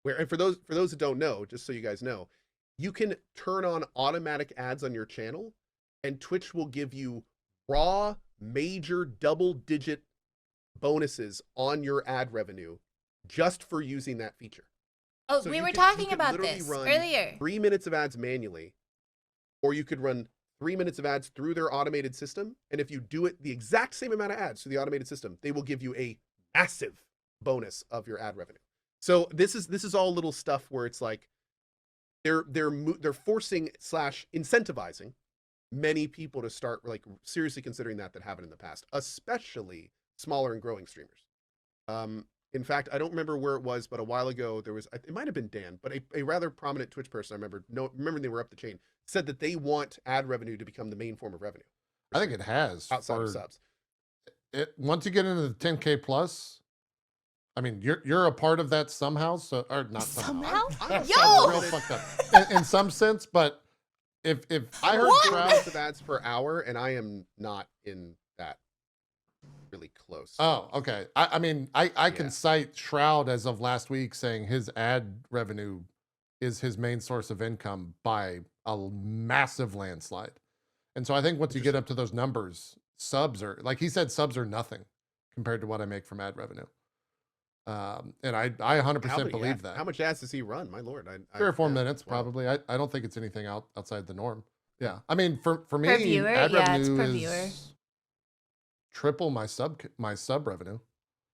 where, and for those that don't know, just so you guys know, you can turn on automatic ads on your channel, and Twitch will give you raw major double-digit bonuses on your ad revenue just for using that feature. Oh, So we you were could talking about literally this run earlier. 3 minutes of ads manually, or you could run 3 minutes of ads through their automated system. And if you do it the exact same amount of ads through the automated system, they will give you a massive bonus of your ad revenue. So this is all little stuff where it's like they're forcing / incentivizing many people to start like seriously considering that haven't in the past, especially smaller and growing streamers. In fact, I don't remember where it was, but a while ago there was, it might have been Dan, but a rather prominent Twitch person I remember they were up the chain, said that they want ad revenue to become the main form of revenue. I think it has outside of subs. Once you get into the 10K plus, I mean, you're a part of that somehow, so or not somehow. Yo! Real fucked up in some sense, but if I heard crowds of ads per hour, and I am not in that really close. Oh, okay. I mean, I can cite Shroud as of last week saying his ad revenue is his main source of income by a massive landslide. And so I think once you get up to those numbers, subs are, like he said, subs are nothing compared to what I make from ad revenue. And I 100% believe that. How much ads does he run? My Lord. 3 or 4 minutes, probably. I don't think it's anything outside the norm. Yeah. I mean, for me, ad revenue is triple my sub revenue.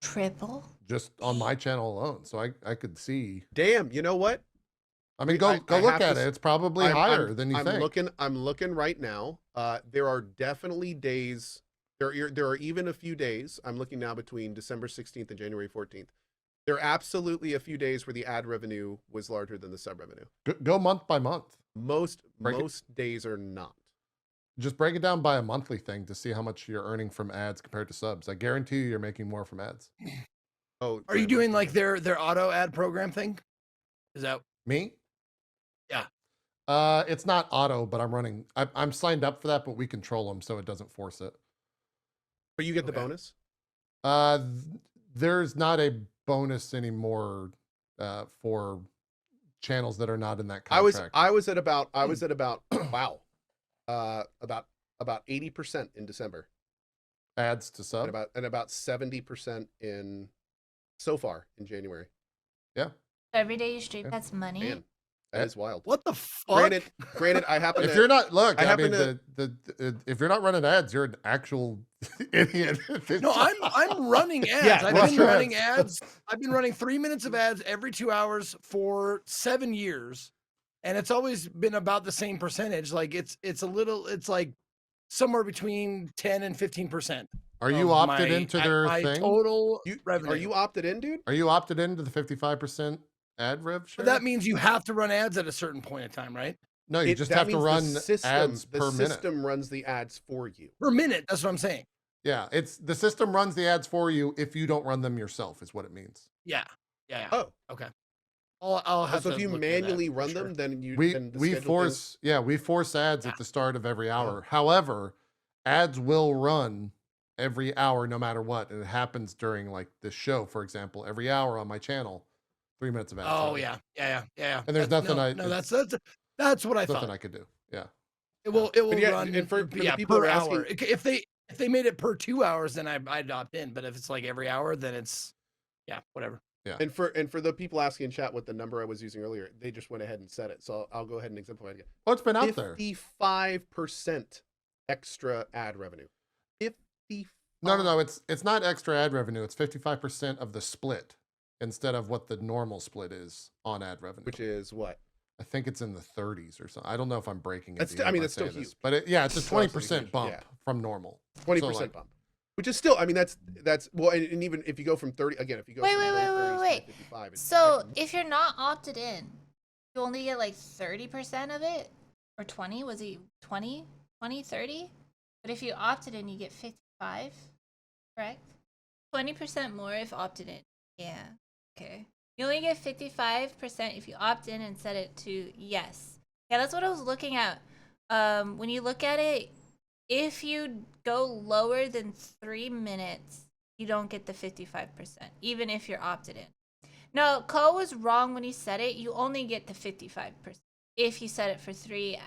Triple? Just on my channel alone. So I could see. Damn, you know what? I mean, go look at it. It's probably higher than you think. I'm looking right now. There are definitely days. There are even a few days. I'm looking now between December 16th and January 14th. There are absolutely a few days where the ad revenue was larger than the sub revenue. Go month by month. Most days are not. Just break it down by a monthly thing to see how much you're earning from ads compared to subs. I guarantee you, you're making more from ads. Oh, are you doing like their auto ad program thing? Is that me? Yeah. It's not auto, but I'm signed up for that, but we control them so it doesn't force it. But you get the bonus? There's not a bonus anymore for channels that are not in that contract. I was at about wow. About 80% in December. Ads to sub? And about 70% in so far in January. Yeah. Every day you stream, that's money. Man, that is wild. What the fuck? Granted, I happen if you're not if you're not running ads, you're an actual idiot. No, I'm running ads. Yeah, I've been running ads. I've been running 3 minutes of ads every 2 hours for 7 years. And it's always been about the same percentage. Like it's like somewhere between 10 and 15%. Are you opted into their thing? Total revenue. Are you opted in, dude? Are you opted into the 55% ad rev share? But that means you have to run ads at a certain point in time, right? No, you just have to run ads per minute. The system runs the ads for you. Per minute, that's what I'm saying. Yeah, it's the system runs the ads for you if you don't run them yourself, is what it means. Yeah. Oh, okay. I'll have so to if you manually run them, then we force ads at the start of every hour. However, ads will run every hour no matter what. And it happens during like this show, for example, every hour on my channel, 3 minutes of ads. Oh yeah. And there's nothing that's what I thought. Nothing I could do. Yeah. It will run and for the people per who are hour. asking, If they made it per 2 hours, then I'd opt in. But if it's like every hour, then it's whatever. Yeah. And for the people asking in chat what the number I was using earlier, they just went ahead and said it. So I'll go ahead and exemplify it again. Oh, it's been out there. 55% extra ad revenue. 55. No. It's not extra ad revenue. It's 55% of the split instead of what the normal split is on ad revenue. Which is what? I think it's in the 30s or something. I don't know if I'm breaking it. That's still huge. But it's a 20% bump from normal. 20% bump. Which is still, I mean, that's well, and even if you go from 30, again, if you go from 30 to 55. So if you're not opted in, you only get like 30% of it? Or 20? Was it 20? 20, 30? But if you opted in, you get 55, correct? 20% more if opted in. Yeah, okay. You only get 55% if you opt in and set it to yes. Yeah, that's what I was looking at. When you look at it, if you go lower than 3 minutes, you don't get the 55%, even if you're opted in. No, Ko was wrong when he said it. You only get the 55%. If you set it for 3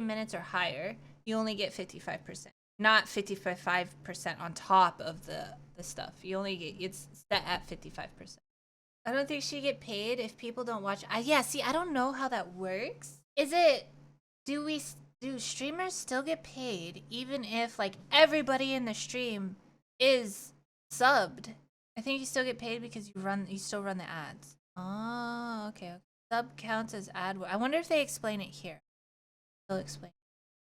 minutes or higher, you only get 55%. Not 55% on top of the stuff. You only get, it's set at 55%. I don't think she get paid if people don't watch. Yeah, see, I don't know how that works. Is it, do streamers still get paid even if like everybody in the stream is subbed? I think you still get paid because you still run the ads. Oh, okay. Sub counts as ad. I wonder if they explain it here. They'll explain.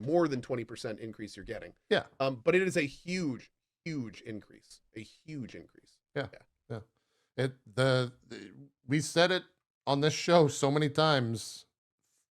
More than 20% increase you're getting. Yeah. But it is a huge, huge increase. A huge increase. Yeah. We said it on this show so many times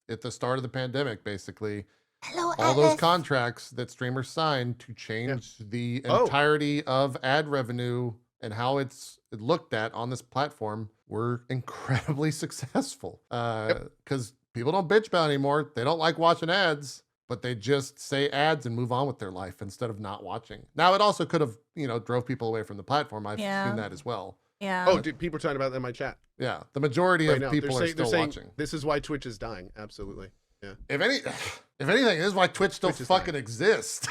at the start of the pandemic, basically. Hello, all those contracts that streamers signed to change the entirety of ad revenue and how it's looked at on this platform were incredibly successful. Because people don't bitch about it anymore. They don't like watching ads, but they just say ads and move on with their life instead of not watching. Now, it also could have, drove people away from the platform. I've seen that as well. Yeah. Oh, dude, people are talking about that in my chat. Yeah, the majority of people are still watching. This is why Twitch is dying. Absolutely. Yeah. If anything, this is why Twitch still fucking exists.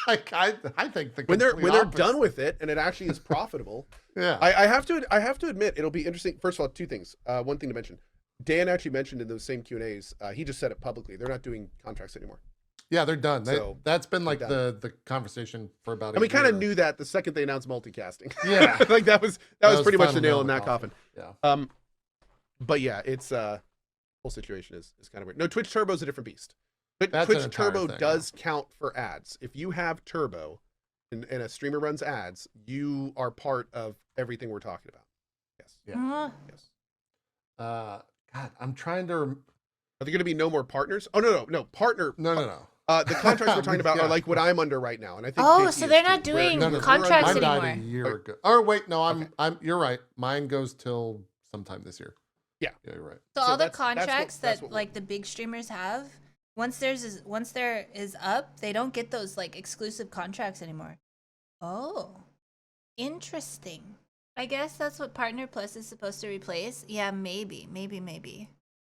Like I think when they're done with it and it actually is profitable. Yeah. I have to admit it'll be interesting. First of all, two things. One thing to mention. Dan actually mentioned in those same Q&As, he just said it publicly. They're not doing contracts anymore. Yeah, they're done. So, that's been like the conveation for about a year. And we kind of knew that the second they announced multicasting. Yeah. Like that was pretty much the nail in that coffin. Yeah. But yeah, it's whole situation is kind of weird. No, Twitch Turbo is a different beast. But That's Twitch Turbo does count for ads. If you have Turbo and a streamer runs ads, you are part of everything we're talking about. Yes. Yeah. Yes. God, I'm trying to. Are there going to be no more partners? Oh no, partner. No. The contracts we're talking about are like what I'm under right now, and I think. Oh, so they're not doing contracts anymore. Mine died a year ago. Oh wait, no, I'm. You're right. Mine goes till sometime this year. Yeah, you're right. So all the contracts that like the big streamers have, once there is up, they don't get those like exclusive contracts anymore. Oh, interesting. I guess that's what Partner Plus is supposed to replace. Yeah, maybe.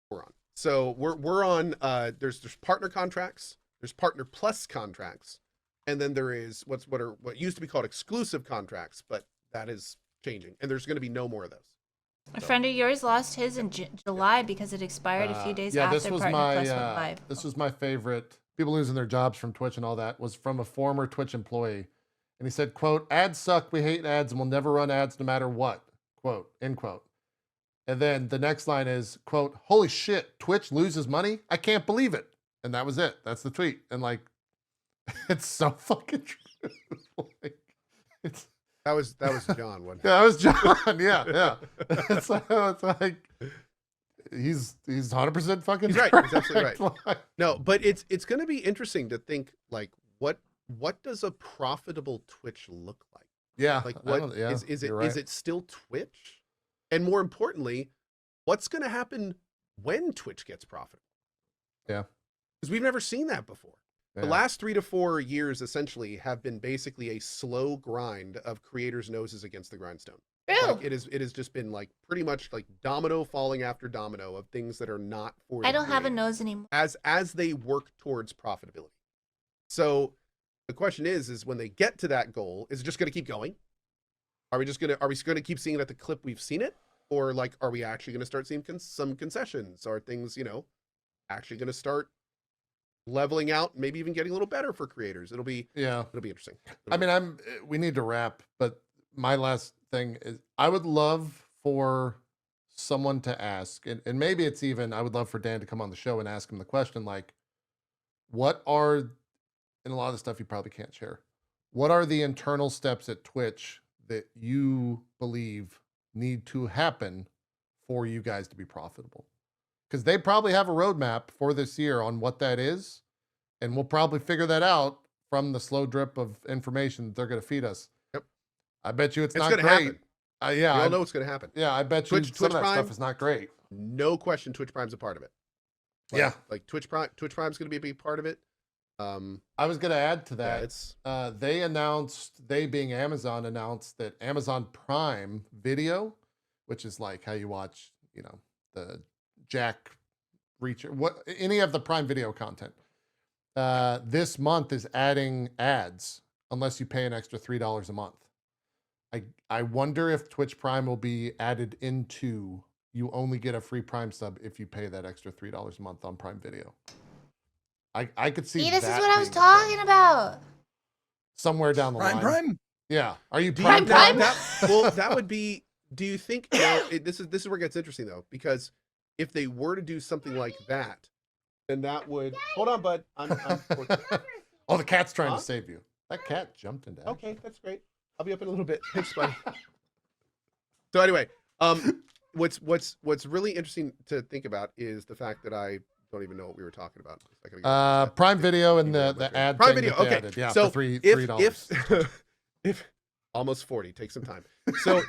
We're on. So we're on. There's partner contracts. There's Partner Plus contracts, and then there is what used to be called exclusive contracts, but that is changing, and there's going to be no more of those. A friend of yours lost his in July because it expired a few days after Partner Plus went live. This was my favorite. People losing their jobs from Twitch and all that was from a former Twitch employee. And he said, quote, "Ads suck. We hate ads and we'll never run ads no matter what." Quote, end quote. And then the next line is, quote, "Holy shit, Twitch loses money? I can't believe it." And that was it. That's the tweet. And like, it's so fucking true. Like, That was John. Wasn't it? Yeah, that was John. Yeah. It's like he's 100% fucking. He's right. He's absolutely right. No, but it's going to be interesting to think like what does a profitable Twitch look like? Yeah. Like what is it? Right. Is it still Twitch? And more importantly, what's going to happen when Twitch gets profitable? Yeah. Because we've never seen that before. Yeah. The last 3 to 4 years essentially have been basically a slow grind of creators' noses against the grindstone. True. Like it has just been like pretty much like domino falling after domino of things that are not for. I don't have a nose anymore. As they work towards profitability. So the question is when they get to that goal, is it just going to keep going? Are we going to keep seeing it at the clip we've seen it, or like are we actually going to start seeing some concessions? Are things actually going to start leveling out, maybe even getting a little better for creators? It'll be interesting. We need to wrap, but my last thing is I would love for someone to ask, and maybe it's even, I would love for Dan to come on the show and ask him the question, like, what are, and a lot of the stuff you probably can't share, what are the internal steps at Twitch that you believe need to happen for you guys to be profitable? Because they probably have a roadmap for this year on what that is. And we'll probably figure that out from the slow drip of information that they're going to feed us. Yep. I bet you it's not gonna great. Happen. We all know it's going to happen. Yeah, I bet you some of that stuff is not great. No question Twitch Prime's a part of it. Like Twitch Prime's going to be a big part of it. I was going to add to that. They being Amazon, announced that Amazon Prime Video which is like how you watch, the Jack Reacher, any of the Prime Video content. This month is adding ads unless you pay an extra $3 a month. I wonder if Twitch Prime will be added into, you only get a free Prime sub if you pay that extra $3 a month on Prime Video. I could see. See, this that is what I was being a thing talking about. somewhere down the line. Prime. Yeah. Are you Do Prime? Prime? well, that would be. Do you think this is where it gets interesting though? Because if they were to do something like that, then that would. Hold on, bud. I'm Oh, the cat's trying Huh? to save you. That cat jumped into action. okay. That's great. I'll be up in a little bit. Thanks, buddy. So anyway, what's really interesting to think about is the fact that I don't even know what we were talking about. A second ago. Prime Video and You the remember ad Prime thing Video. that they Okay, added. Yeah, so for $3. if almost 40, take some time. So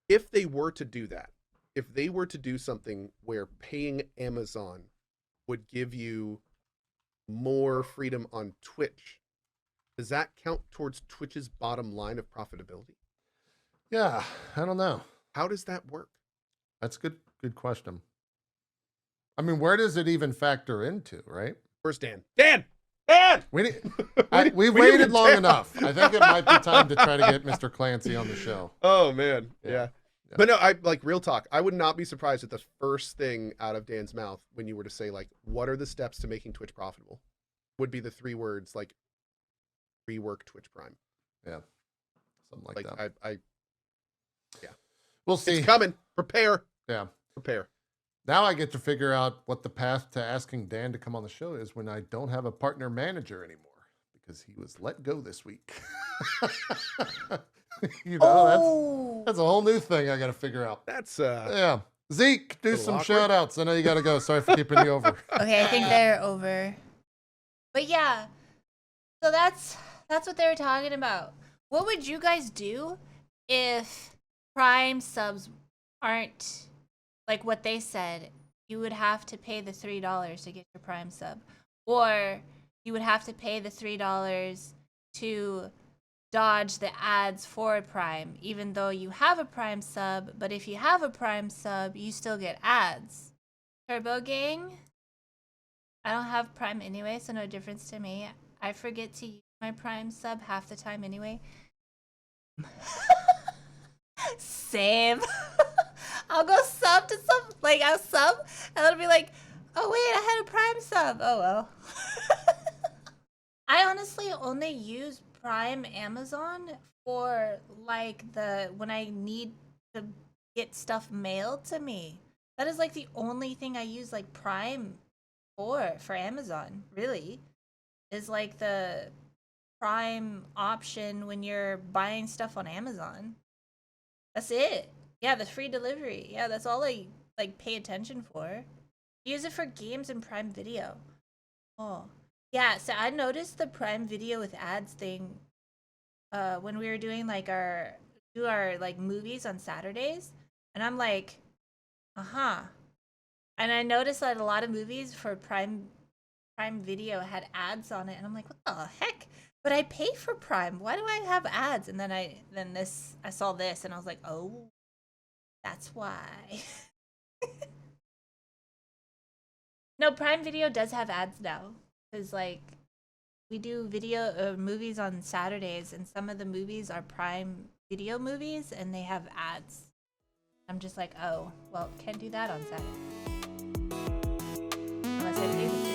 if they were to do that, if they were to do something where paying Amazon would give you more freedom on Twitch, does that count towards Twitch's bottom line of profitability? Yeah, I don't know. How does that work? That's good question. I mean, where does it even factor into, right? Where's Dan? Dan! Dan! We We need waited to long Dan. enough. I think it might be time to try to get Mr. Clancy on the show. Oh man, yeah. Yeah. But no, I like real talk. I would not be surprised if the first thing out of Dan's mouth when you were to say like, what are the steps to making Twitch profitable, would be the 3 words like, rework Twitch Prime. Yeah, something like Like that. We'll see. It's coming. Prepare. Yeah. Prepare. Now I get to figure out what the path to asking Dan to come on the show is when I don't have a partner manager anymore because he was let go this week. That's a whole new thing I got to figure out. That's Yeah. Zeke, do little some awkward. shout outs. I know you got to go. Sorry for keeping you over. Okay, I think they're over. But yeah, so that's what they were talking about. What would you guys do if Prime subs aren't like what they said? You would have to pay the $3 to get your Prime sub, or you would have to pay the $3 to dodge the ads for Prime, even though you have a Prime sub. But if you have a Prime sub, you still get ads. Turbo Gang, I don't have Prime anyway, so no difference to me. I forget to use my Prime sub half the time anyway. Same. I'll go sub to some, like I'll sub, and it'll be like, oh wait, I had a Prime sub. Oh well. I honestly only use Prime Amazon for like when I need to get stuff mailed to me. That is like the only thing I use like Prime for Amazon, really, is like the Prime option when you're buying stuff on Amazon. That's it. Yeah, the free delivery. Yeah, that's all I like pay attention for. Use it for games and Prime Video. Oh. Yeah, so I noticed the Prime Video with ads thing when we were doing like our like movies on Saturdays, and I'm like, and I noticed that a lot of movies for Prime Video had ads on it, and I'm like, what the heck? But I pay for Prime. Why do I have ads? And then I saw this, and I was like, oh, that's why. No, Prime Video does have ads now, because like we do movies on Saturdays, and some of the movies are Prime Video movies, and they have ads. I'm just like, oh, well, can't do that on Saturday unless I pay the